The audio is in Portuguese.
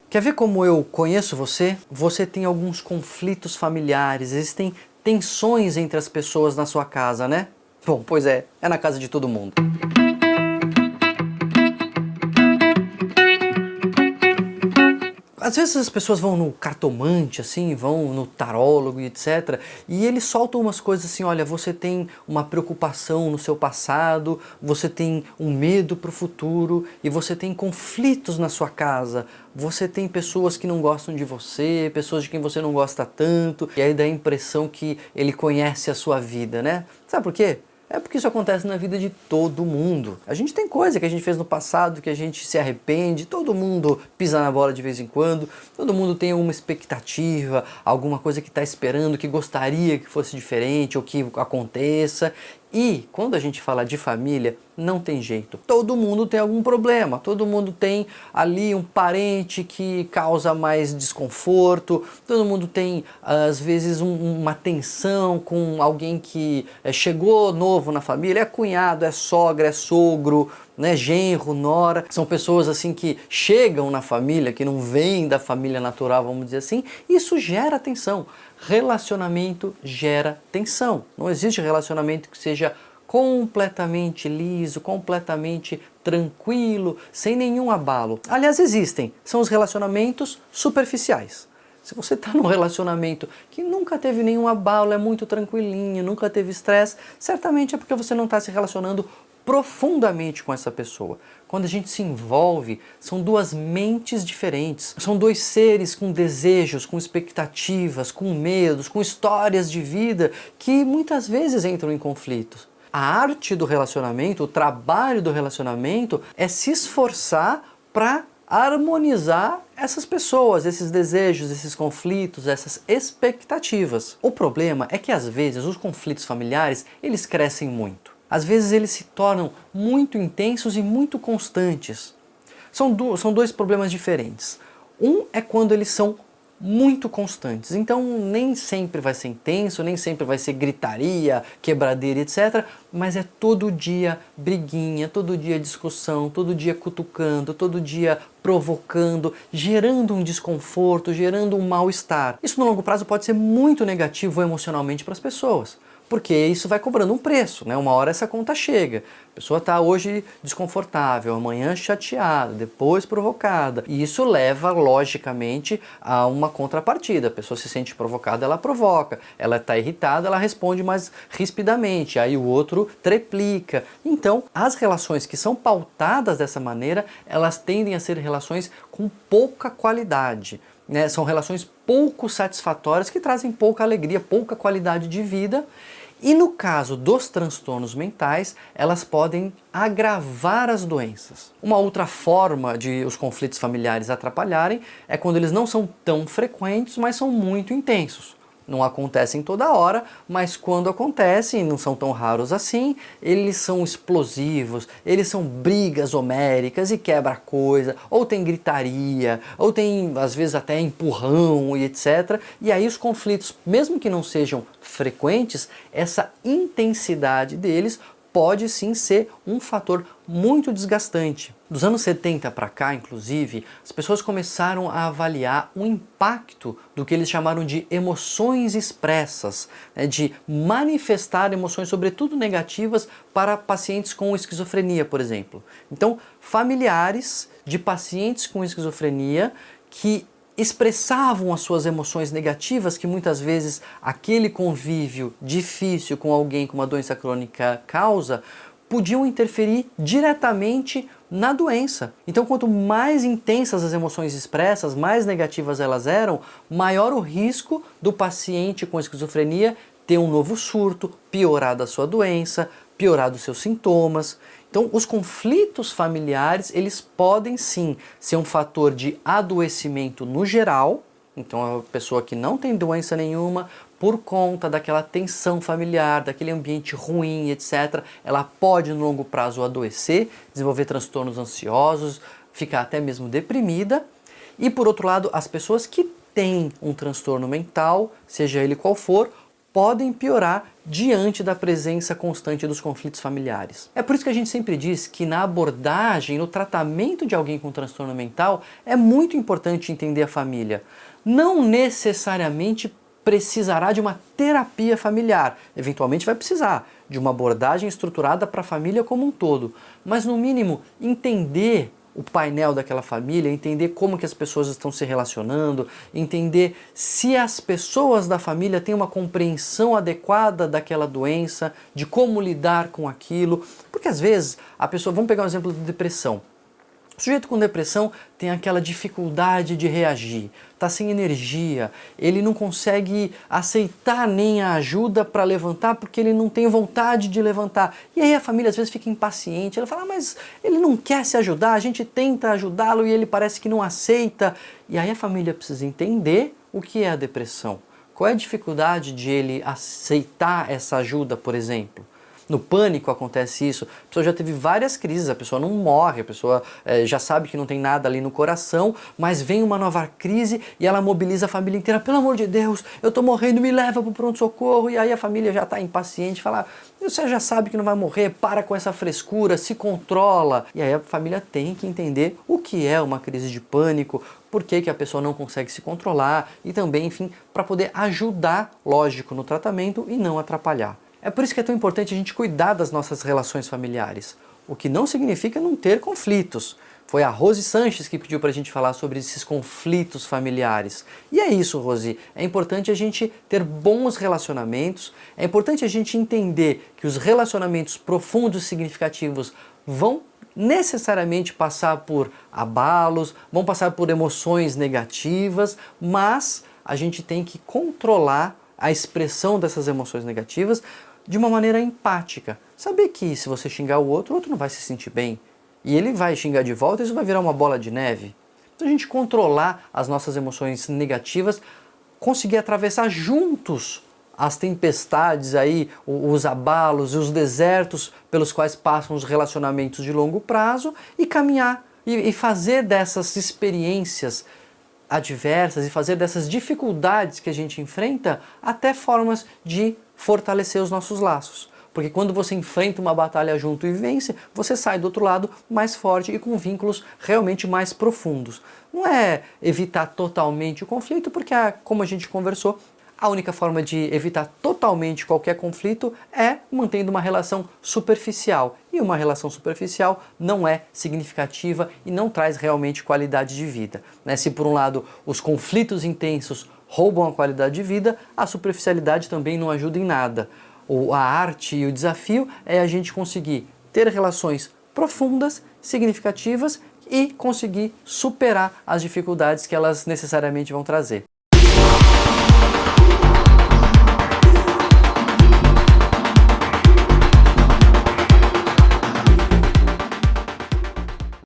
Quer ver como eu conheço você? Você tem alguns conflitos familiares, existem tensões entre as pessoas na sua casa, né? Bom, pois é na casa de todo mundo. Às vezes as pessoas vão no cartomante, assim, vão no tarólogo e etc. E eles soltam umas coisas assim, olha, você tem uma preocupação no seu passado, você tem um medo para o futuro e você tem conflitos na sua casa. Você tem pessoas que não gostam de você, pessoas de quem você não gosta tanto. E aí dá a impressão que ele conhece a sua vida, né? Sabe por quê? É porque isso acontece na vida de todo mundo. A gente tem coisa que a gente fez no passado, que a gente se arrepende, todo mundo pisa na bola de vez em quando, todo mundo tem uma expectativa, alguma coisa que está esperando, que gostaria que fosse diferente ou que aconteça. E quando a gente fala de família, não tem jeito. Todo mundo tem algum problema, todo mundo tem ali um parente que causa mais desconforto, todo mundo tem às vezes uma tensão com alguém que chegou novo na família, é cunhado, é sogra, é sogro, né, genro, nora, são pessoas assim que chegam na família, que não vêm da família natural, vamos dizer assim, e isso gera tensão. Relacionamento gera tensão. Não existe relacionamento que seja completamente liso, completamente tranquilo, sem nenhum abalo. Aliás, existem, são os relacionamentos superficiais. Se você está num relacionamento que nunca teve nenhum abalo, é muito tranquilinho, nunca teve estresse, certamente é porque você não está se relacionando profundamente com essa pessoa. Quando a gente se envolve, são duas mentes diferentes, são dois seres com desejos, com expectativas, com medos, com histórias de vida que muitas vezes entram em conflitos. A arte do relacionamento, o trabalho do relacionamento é se esforçar para harmonizar essas pessoas, esses desejos, esses conflitos, essas expectativas. O problema é que às vezes os conflitos familiares, eles crescem muito. Às vezes eles se tornam muito intensos e muito constantes. São dois problemas diferentes. Um é quando eles são muito constantes, então nem sempre vai ser intenso, nem sempre vai ser gritaria, quebradeira, etc. Mas é todo dia briguinha, todo dia discussão, todo dia cutucando, todo dia provocando, gerando um desconforto, gerando um mal-estar. Isso no longo prazo pode ser muito negativo emocionalmente para as pessoas. Porque isso vai cobrando um preço, né? Uma hora essa conta chega. A pessoa está hoje desconfortável, amanhã chateada, depois provocada. E isso leva, logicamente, a uma contrapartida. A pessoa se sente provocada, ela provoca. Ela está irritada, ela responde mais rispidamente. Aí o outro triplica. Então, as relações que são pautadas dessa maneira, elas tendem a ser relações com pouca qualidade. Né? São relações pouco satisfatórias que trazem pouca alegria, pouca qualidade de vida. E no caso dos transtornos mentais, elas podem agravar as doenças. Uma outra forma de os conflitos familiares atrapalharem é quando eles não são tão frequentes, mas são muito intensos. Não acontecem toda hora, mas quando acontecem, não são tão raros assim, eles são explosivos, eles são brigas homéricas e quebra coisa, ou tem gritaria, ou tem às vezes até empurrão e etc. E aí os conflitos, mesmo que não sejam frequentes, essa intensidade deles pode sim ser um fator muito desgastante. Dos anos 70 para cá, inclusive, as pessoas começaram a avaliar o impacto do que eles chamaram de emoções expressas, né, de manifestar emoções, sobretudo negativas, para pacientes com esquizofrenia, por exemplo. Então, familiares de pacientes com esquizofrenia que expressavam as suas emoções negativas, que muitas vezes aquele convívio difícil com alguém com uma doença crônica causa, podiam interferir diretamente na doença. Então, quanto mais intensas as emoções expressas, mais negativas elas eram, maior o risco do paciente com esquizofrenia ter um novo surto, piorar da sua doença, piorar dos seus sintomas. Então, os conflitos familiares, eles podem sim ser um fator de adoecimento no geral. Então, a pessoa que não tem doença nenhuma, por conta daquela tensão familiar, daquele ambiente ruim, etc., ela pode no longo prazo adoecer, desenvolver transtornos ansiosos, ficar até mesmo deprimida. E por outro lado, as pessoas que têm um transtorno mental, seja ele qual for, podem piorar diante da presença constante dos conflitos familiares. É por isso que a gente sempre diz que na abordagem, no tratamento de alguém com transtorno mental, é muito importante entender a família. Não necessariamente precisará de uma terapia familiar, eventualmente vai precisar de uma abordagem estruturada para a família como um todo, mas no mínimo entender o painel daquela família, entender como que as pessoas estão se relacionando, entender se as pessoas da família têm uma compreensão adequada daquela doença, de como lidar com aquilo, porque às vezes a pessoa, vamos pegar um exemplo de depressão. O sujeito com depressão tem aquela dificuldade de reagir, está sem energia, ele não consegue aceitar nem a ajuda para levantar porque ele não tem vontade de levantar. E aí a família às vezes fica impaciente, ela fala, mas ele não quer se ajudar, a gente tenta ajudá-lo e ele parece que não aceita. E aí a família precisa entender o que é a depressão. Qual é a dificuldade de ele aceitar essa ajuda, por exemplo? No pânico acontece isso, a pessoa já teve várias crises, a pessoa não morre, a pessoa já sabe que não tem nada ali no coração, mas vem uma nova crise e ela mobiliza a família inteira, pelo amor de Deus, eu tô morrendo, me leva pro pronto-socorro, e aí a família já tá impaciente, fala, você já sabe que não vai morrer, para com essa frescura, se controla. E aí a família tem que entender o que é uma crise de pânico, por que a pessoa não consegue se controlar e também, enfim, para poder ajudar, lógico, no tratamento e não atrapalhar. É por isso que é tão importante a gente cuidar das nossas relações familiares, o que não significa não ter conflitos. Foi a Rose Sanches que pediu para a gente falar sobre esses conflitos familiares. E é isso, Rose, é importante a gente ter bons relacionamentos, é importante a gente entender que os relacionamentos profundos e significativos vão necessariamente passar por abalos, vão passar por emoções negativas, mas a gente tem que controlar a expressão dessas emoções negativas de uma maneira empática. Saber que se você xingar o outro não vai se sentir bem. E ele vai xingar de volta e isso vai virar uma bola de neve. Então a gente controlar as nossas emoções negativas, conseguir atravessar juntos as tempestades aí, os abalos e os desertos pelos quais passam os relacionamentos de longo prazo e caminhar e fazer dessas experiências adversas e fazer dessas dificuldades que a gente enfrenta até formas de fortalecer os nossos laços. Porque quando você enfrenta uma batalha junto e vence, você sai do outro lado mais forte e com vínculos realmente mais profundos. Não é evitar totalmente o conflito, porque, como a gente conversou, a única forma de evitar totalmente qualquer conflito é mantendo uma relação superficial. E uma relação superficial não é significativa e não traz realmente qualidade de vida. Se por um lado os conflitos intensos roubam a qualidade de vida, a superficialidade também não ajuda em nada. A arte e o desafio é a gente conseguir ter relações profundas, significativas e conseguir superar as dificuldades que elas necessariamente vão trazer.